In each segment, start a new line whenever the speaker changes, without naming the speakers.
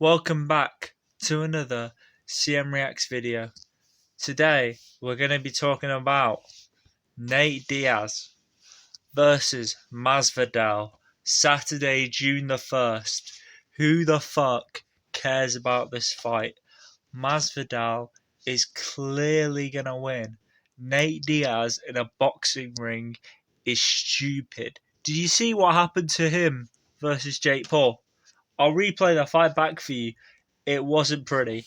Welcome back to another CM Reacts video. Today we're going to be talking about Nate Diaz versus Masvidal, Saturday, June the 1st. Who the fuck cares about this fight? Masvidal is clearly going to win. Nate Diaz in a boxing ring is stupid. Did you see what happened to him versus Jake Paul? I'll replay the fight back for you. It wasn't pretty.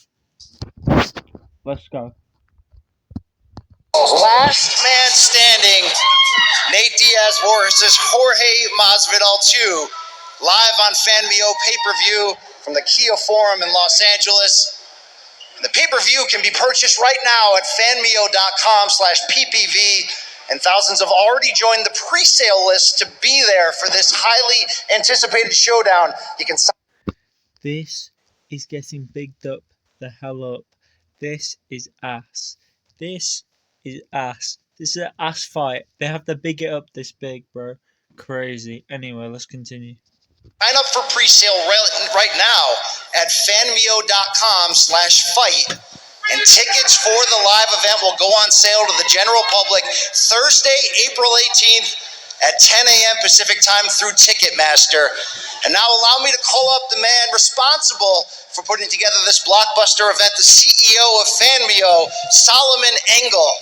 Let's go.
Last man standing, Nate Diaz versus Jorge Masvidal 2, live on FanMio pay-per-view from the Kia Forum in Los Angeles. The pay-per-view can be purchased right now at fanmio.com/ppv, and thousands have already joined the pre-sale list to be there for this highly anticipated showdown. You can sign.
This is getting bigged up the hell up. This is ass. This is ass. This is an ass fight. They have to big it up this big, bro. Crazy. Anyway, let's continue.
Sign up for pre-sale right now at fanmio.com/fight. And tickets for the live event will go on sale to the general public Thursday, April 18th at 10 a.m. Pacific time through Ticketmaster. And now allow me to call up the man responsible for putting together this blockbuster event, the CEO of FanMio, Solomon Engel.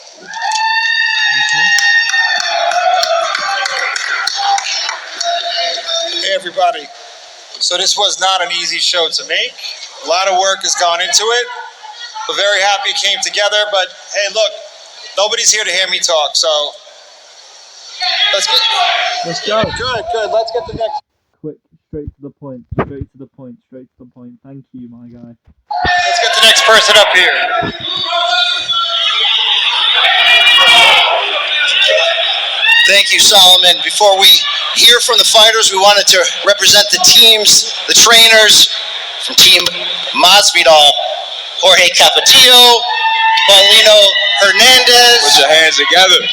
Hey everybody. So this was not an easy show to make. A lot of work has gone into it. We're very happy it came together, but hey, look, nobody's here to hear me talk, so let's
go.
Good. Let's get the next.
Quick, straight to the point. Thank you, my guy.
Let's get the next person up here.
Thank you, Solomon. Before we hear from the fighters, we wanted to represent the teams, the trainers from Team Masvidal, Jorge Capetillo, Paulino Hernandez.
Put your hands together.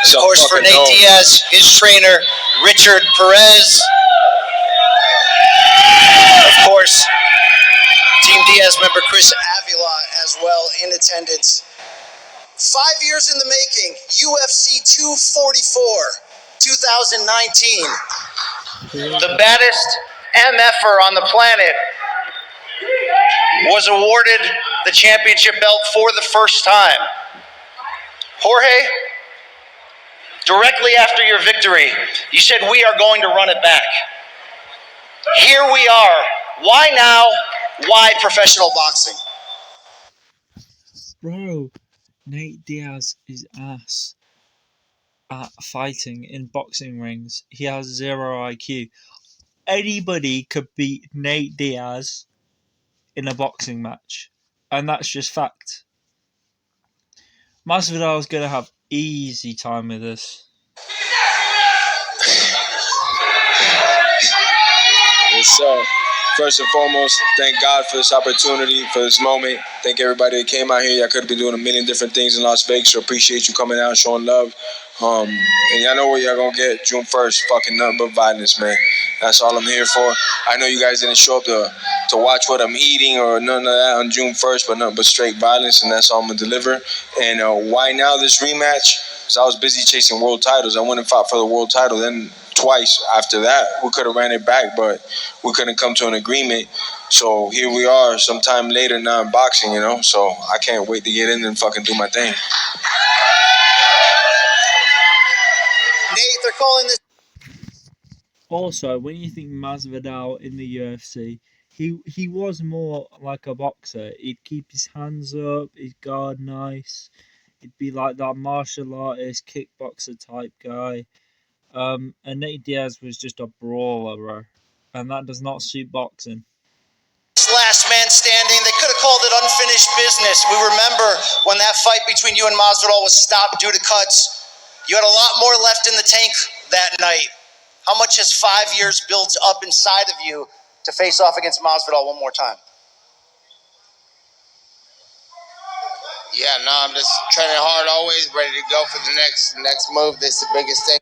Of course, for Nate Diaz, his trainer, Richard Perez. Of course, Team Diaz member Chris Avila as well in attendance. 5 years in the making, UFC 244, 2019. The baddest MFer on the planet was awarded the championship belt for the first time. Jorge, directly after your victory, you said we are going to run it back. Here we are. Why now? Why professional boxing?
Bro, Nate Diaz is ass at fighting in boxing rings. He has 0 IQ. Anybody could beat Nate Diaz in a boxing match, and that's just fact. Masvidal is going to have easy time with this.
Yes, sir. First and foremost, thank God for this opportunity, for this moment. Thank everybody that came out here. Y'all could have been doing a million different things in Las Vegas, so appreciate you coming out and showing love. And y'all know what y'all gonna get June 1st. Fucking nothing but violence, man. That's all I'm here for. I know you guys didn't show up to watch what I'm eating or none of that on June 1st, but nothing but straight violence, and that's all I'm gonna deliver. And why now this rematch? Because I was busy chasing world titles. I went and fought for the world title. Then twice after that, we could have ran it back, but we couldn't come to an agreement. So here we are, sometime later now in boxing, you know. So I can't wait to get in and fucking do my thing.
Nate, they're calling this.
Also, when you think Masvidal in the UFC, he was more like a boxer. He'd keep his hands up, his guard nice. He'd be like that martial artist, kickboxer type guy. And Nate Diaz was just a brawler, bro. And that does not suit boxing.
Last man standing. They could have called it unfinished business. We remember when that fight between you and Masvidal was stopped due to cuts. You had a lot more left in the tank that night. How much has 5 years built up inside of you to face off against Masvidal one more time?
Yeah, no, I'm just training hard always, ready to go for the next move. This is the biggest thing.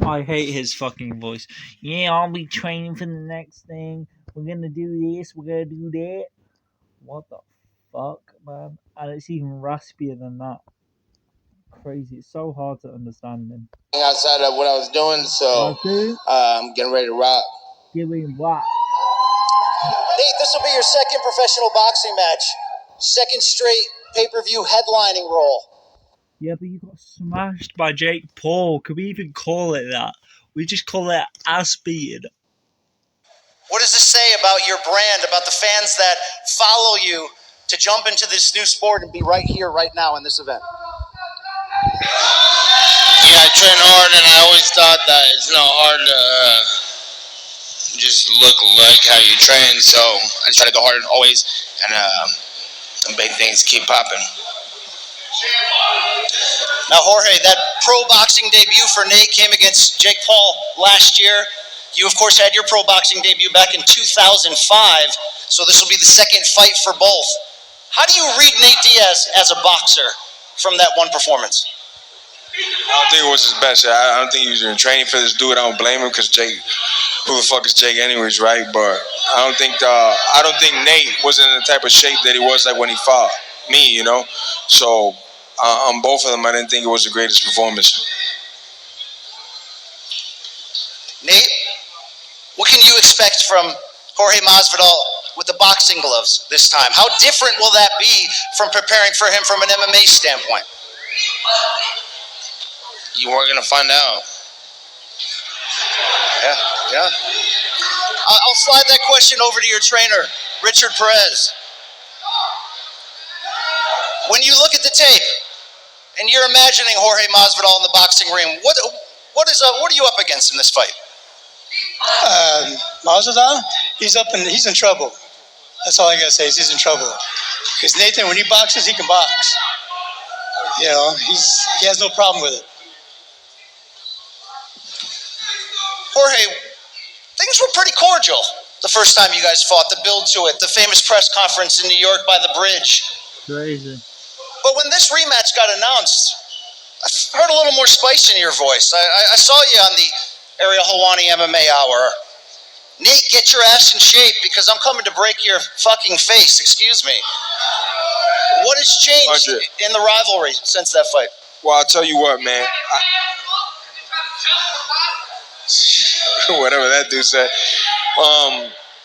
I hate his fucking voice. Yeah, I'll be training for the next thing. We're gonna do this, we're gonna do that. What the fuck, man? And it's even raspier than that. Crazy. It's so hard to understand him.
Outside of what I was doing, so I'm getting ready to rock.
Giving what?
Nate, this will be your second professional boxing match. Second straight pay-per-view headlining role.
Yeah, but you got smashed by Jake Paul. Could we even call it that? We just call it ass beating.
What does this say about your brand, about the fans that follow you to jump into this new sport and be right here, right now in this event?
Yeah, I train hard, and I always thought that it's not hard to just look like how you train. So I try to go hard always, and big things keep popping.
Now, Jorge, that pro boxing debut for Nate came against Jake Paul last year. You, of course, had your pro boxing debut back in 2005, so this will be the second fight for both. How do you read Nate Diaz as a boxer from that one performance?
I don't think it was his best. I don't think he was in training for this dude. I don't blame him because Jake, who the fuck is Jake anyways, right? But I don't think Nate was in the type of shape that he was like when he fought me, you know. So on both of them, I didn't think it was the greatest performance.
Nate, what can you expect from Jorge Masvidal with the boxing gloves this time? How different will that be from preparing for him from an MMA standpoint?
You weren't gonna find out.
Yeah. I'll slide that question over to your trainer, Richard Perez. When you look at the tape and you're imagining Jorge Masvidal in the boxing ring, what are you up against in this fight?
Masvidal, he's in trouble. That's all I gotta say is he's in trouble. Because Nathan, when he boxes, he can box. You know, he has no problem with it.
Jorge, things were pretty cordial the first time you guys fought, the build to it, the famous press conference in New York by the bridge.
Crazy.
But when this rematch got announced, I heard a little more spice in your voice. I saw you on the Ariel Helwani MMA Hour. Nate, get your ass in shape because I'm coming to break your fucking face. Excuse me. What has changed in the rivalry since that fight?
Well, I'll tell you what, man. Whatever that dude said.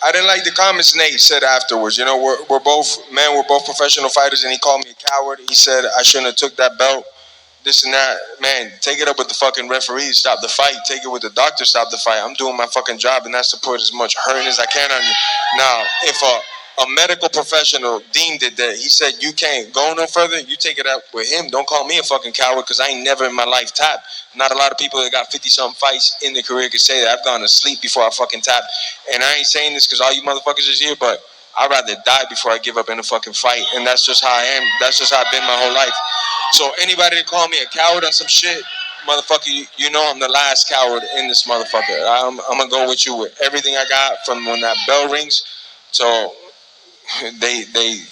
I didn't like the comments Nate said afterwards. You know, we're both professional fighters, and he called me a coward. He said I shouldn't have took that belt. This and that. Man, take it up with the fucking referee, stop the fight. Take it with the doctor, stop the fight. I'm doing my fucking job, and that's to put as much hurt as I can on you. Now, if a medical professional deemed it that he said you can't go no further, you take it up with him. Don't call me a fucking coward because I ain't never in my life tapped. Not a lot of people that got 50-something fights in their career could say that. I've gone to sleep before I fucking tap. And I ain't saying this because all you motherfuckers is here, but I'd rather die before I give up in a fucking fight. And that's just how I am. That's just how I've been my whole life. So anybody that call me a coward on some shit, motherfucker, you know I'm the last coward in this motherfucker. I'm going to go with you with everything I got from when that bell rings. So they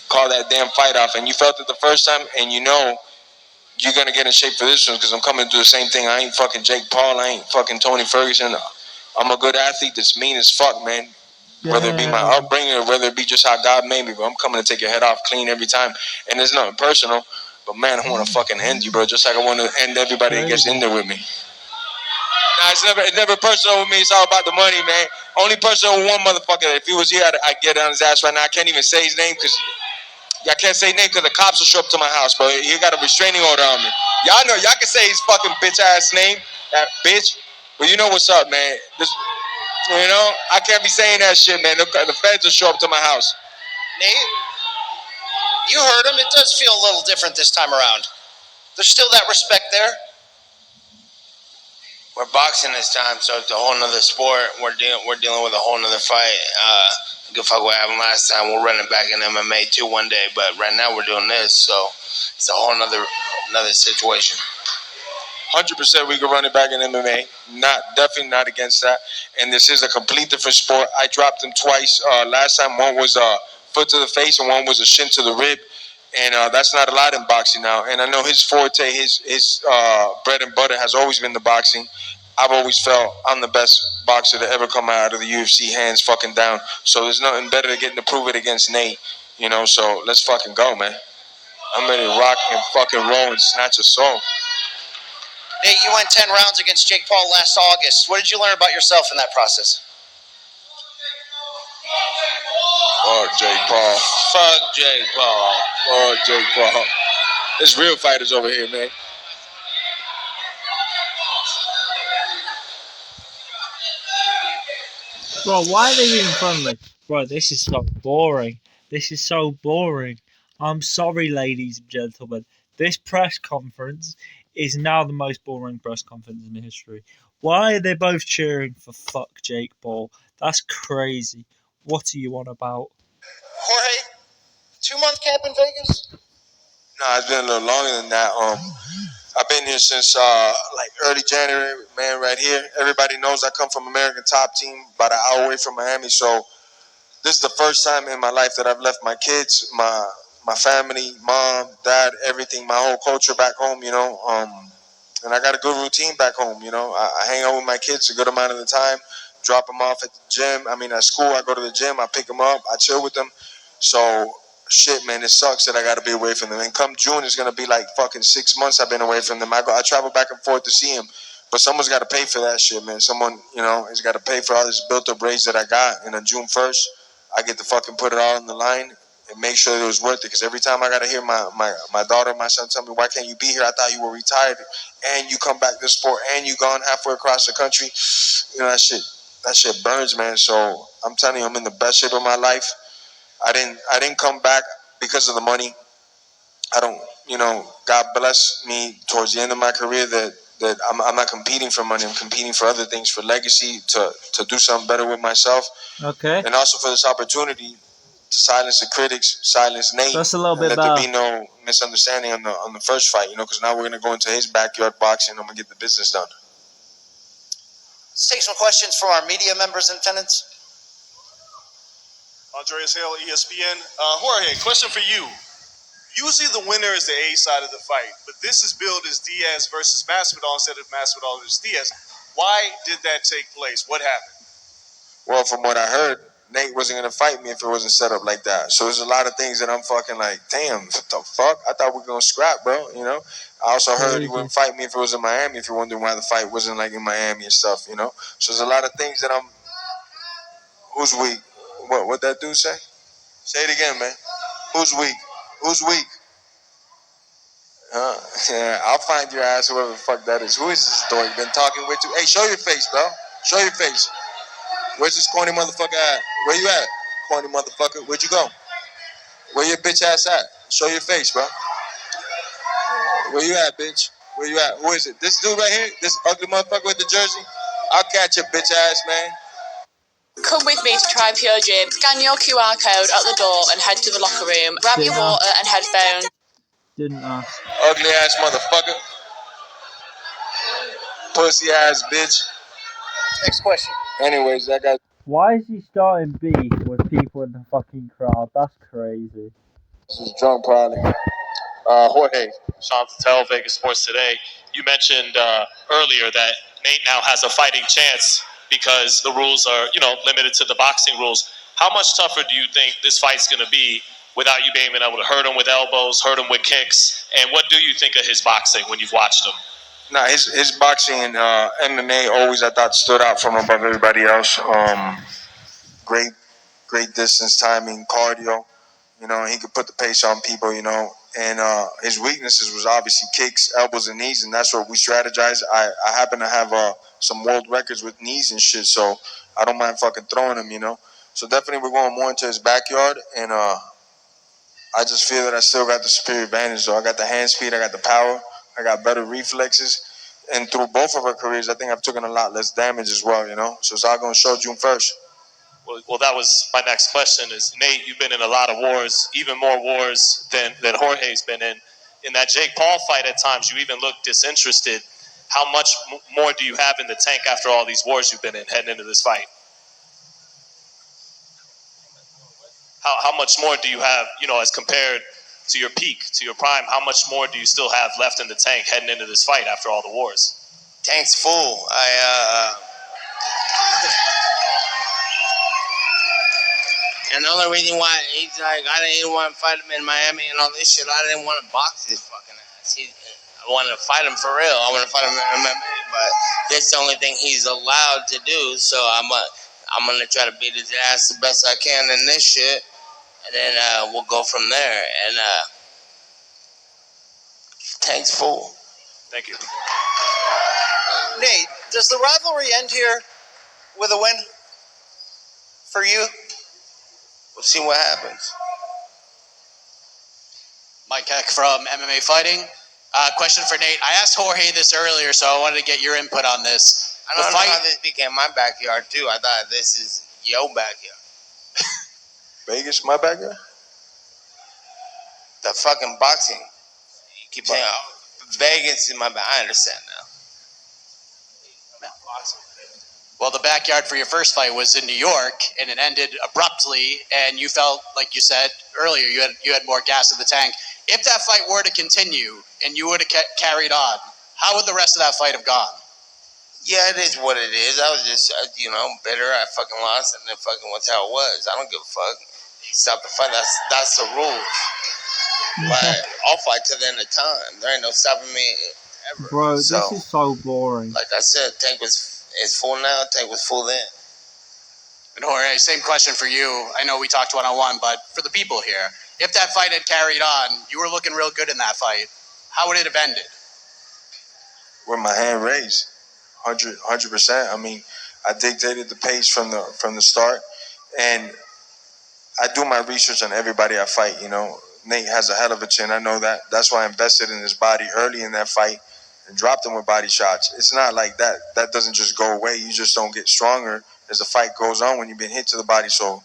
call that damn fight off. And you felt it the first time, and you know you're going to get in shape for this one because I'm coming to do the same thing. I ain't fucking Jake Paul. I ain't fucking Tony Ferguson. I'm a good athlete that's mean as fuck, man. Whether it be my upbringing or whether it be just how God made me, but I'm coming to take your head off clean every time. And it's nothing personal, but man, I want to fucking end you, bro. Just like I want to end everybody that gets in there with me. Nah, it's never personal with me. It's all about the money, man. Only personal with one motherfucker. If he was here, I'd get on his ass right now. I can't even say his name because y'all can't say his name because the cops will show up to my house, bro. He got a restraining order on me. Y'all know, y'all can say his fucking bitch ass name, that bitch. But you know what's up, man. You know, I can't be saying that shit, man. The feds will show up to my house.
Nate, you heard him. It does feel a little different this time around. There's still that respect there.
We're boxing this time, so it's a whole nother sport. We're dealing with a whole nother fight. Good fuck what happened last time. We'll run it back in MMA too one day, but right now we're doing this, so it's a whole another situation.
100% we could run it back in MMA. Definitely not against that. And this is a complete different sport. I dropped him twice. Last time one was a foot to the face and one was a shin to the rib. And that's not a lot in boxing now. And I know his forte, his bread and butter has always been the boxing. I've always felt I'm the best boxer to ever come out of the UFC, hands fucking down. So there's nothing better than getting to prove it against Nate. You know, so let's fucking go, man. I'm ready to rock and fucking roll and snatch a soul.
Nate, you went 10 rounds against Jake Paul last August. What did you learn about yourself in that process?
Fuck Jake Paul.
Fuck Jake Paul.
Fuck Jake Paul. There's real fighters over here, man.
Bro, why are they even friendly? Bro, this is so boring. This is so boring. I'm sorry, ladies and gentlemen. This press conference is now the most boring press conference in history. Why are they both cheering for fuck Jake Paul? That's crazy. What are you on about?
Jorge, 2-month camp in Vegas?
Nah, it's been a little longer than that. I've been here since like early January, man. Right here, everybody knows I come from American Top Team, about an hour away from Miami. So this is the first time in my life that I've left my kids, my family, mom, dad, everything, my whole culture back home. You know, and I got a good routine back home. You know, I hang out with my kids a good amount of the time, drop them off at the gym. I mean, at school, I go to the gym, I pick them up, I chill with them. So shit, man, it sucks that I got to be away from them. And come June, it's gonna be like fucking 6 months I've been away from them. I travel back and forth to see them, but someone's got to pay for that shit, man. Someone, you know, has got to pay for all this built-up raise that I got. And on June 1st, I get to fucking put it all on the line and make sure that it was worth it. Because every time I got to hear my daughter, my son tell me, why can't you be here? I thought you were retired, and you come back to the sport, and you gone halfway across the country. You know, that shit burns, man. So I'm telling you, I'm in the best shape of my life. I didn't come back because of the money. I don't, you know, God bless me towards the end of my career that I'm not competing for money. I'm competing for other things, for legacy, to do something better with myself.
Okay.
And also for this opportunity to silence the critics, silence Nate.
That's a little bit
let there
better.
be no misunderstanding on the first fight, you know, because now we're going to go into his backyard boxing and I'm going to get the business done.
Let's take some questions from our media members in attendance.
Andreas Hale, ESPN. Jorge, question for you. Usually the winner is the A side of the fight, but this is billed as Diaz versus Masvidal instead of Masvidal versus Diaz. Why did that take place? What happened?
Well, from what I heard, Nate wasn't going to fight me if it wasn't set up like that. So there's a lot of things that I'm fucking like, damn, what the fuck? I thought we were going to scrap, bro, you know? I also heard he wouldn't fight me if it was in Miami, if you're wondering why the fight wasn't like in Miami and stuff, you know? So there's a lot of things that I'm... Who's weak? What that dude say? Say it again, man. Who's weak? Who's weak? Yeah, I'll find your ass, whoever the fuck that is. Who is this dork? Been talking way too... Hey, show your face, bro. Show your face. Where's this corny motherfucker at? Where you at, corny motherfucker? Where'd you go? Where your bitch ass at? Show your face, bro. Where you at, bitch? Where you at? Who is it? This dude right here? This ugly motherfucker with the jersey? I'll catch your bitch ass, man.
Come with me to Try Pure Gym. Scan your QR code at the door and head to the locker room. Grab your water and headphones.
Didn't ask.
Ugly ass motherfucker. Pussy ass bitch.
Next question.
Anyways, that guy.
Why is he starting beef with people in the fucking crowd? That's crazy.
This is drunk, probably. Jorge.
Sean Patel, Vegas Sports Today. You mentioned earlier that Nate now has a fighting chance because the rules are, limited to the boxing rules. How much tougher do you think this fight's going to be without you being able to hurt him with elbows, hurt him with kicks? And what do you think of his boxing when you've watched him?
Nah, his boxing and MMA always, I thought, stood out from above everybody else. Great distance timing, cardio. He could put the pace on people, And his weaknesses was obviously kicks, elbows, and knees, and that's what we strategize. I happen to have some world records with knees and shit, so I don't mind fucking throwing them, So definitely we're going more into his backyard, and I just feel that I still got the superior advantage, though. I got the hand speed, I got the power, I got better reflexes, and through both of our careers, I think I've taken a lot less damage as well, So it's all going to show June 1st.
Well, that was my next question is, Nate, you've been in a lot of wars, even more wars than Jorge's been in. In that Jake Paul fight, at times, you even looked disinterested. How much more do you have in the tank after all these wars you've been in heading into this fight? How much more do you have, as compared to your peak, to your prime, how much more do you still have left in the tank heading into this fight after all the wars?
Tank's full. And the only reason why he's like, I didn't want to fight him in Miami and all this shit. I didn't want to box his fucking ass. I wanted to fight him for real. I want to fight him in MMA, but that's the only thing he's allowed to do. So I'm gonna try to beat his ass the best I can in this shit, and then we'll go from there. And Tank's full.
Thank you.
Nate, does the rivalry end here with a win for you?
We'll see what happens.
Mike Heck from MMA Fighting. Question for Nate. I asked Jorge this earlier, so I wanted to get your input on this.
I don't know how this became my backyard, too. I thought this is your backyard.
Vegas, my backyard?
The fucking boxing. You keep saying, oh, Vegas is my backyard. I understand now.
Well, the backyard for your first fight was in New York, and it ended abruptly, and you felt, like you said earlier, you had more gas in the tank. If that fight were to continue, and you would have carried on, how would the rest of that fight have gone?
Yeah, it is what it is. I was just, bitter. I fucking lost, and then fucking what's how it was. I don't give a fuck. He stopped the fight. That's the rules. But I'll fight to the end of time. There ain't no stopping me ever.
Bro, this is so boring.
Like I said, Tank is full now. Tank was full then.
And Jorge, same question for you. I know we talked one-on-one, but for the people here, if that fight had carried on, you were looking real good in that fight. How would it have ended?
With my hand raised, 100%. I mean, I dictated the pace from the start, and I do my research on everybody I fight. Nate has a hell of a chin. I know that. That's why I invested in his body early in that fight and dropped him with body shots. It's not like that. That doesn't just go away. You just don't get stronger as the fight goes on when you've been hit to the body. So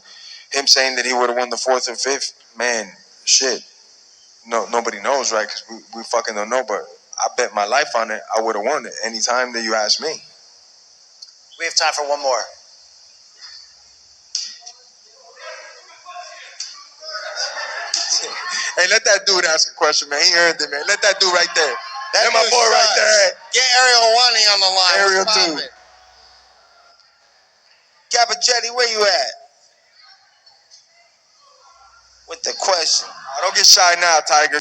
him saying that he would have won the fourth and fifth, man, shit. No, nobody knows, right? Because we fucking don't know. But I bet my life on it. I would have won it any time that you ask me.
We have time for one more.
Hey, let that dude ask a question, man. He earned it, man. Let that dude right there. That's my boy right there.
Get Ariel Wani on the line.
Ariel too.
Capichetti, where you at? With the question.
Don't get shy now, Tiger.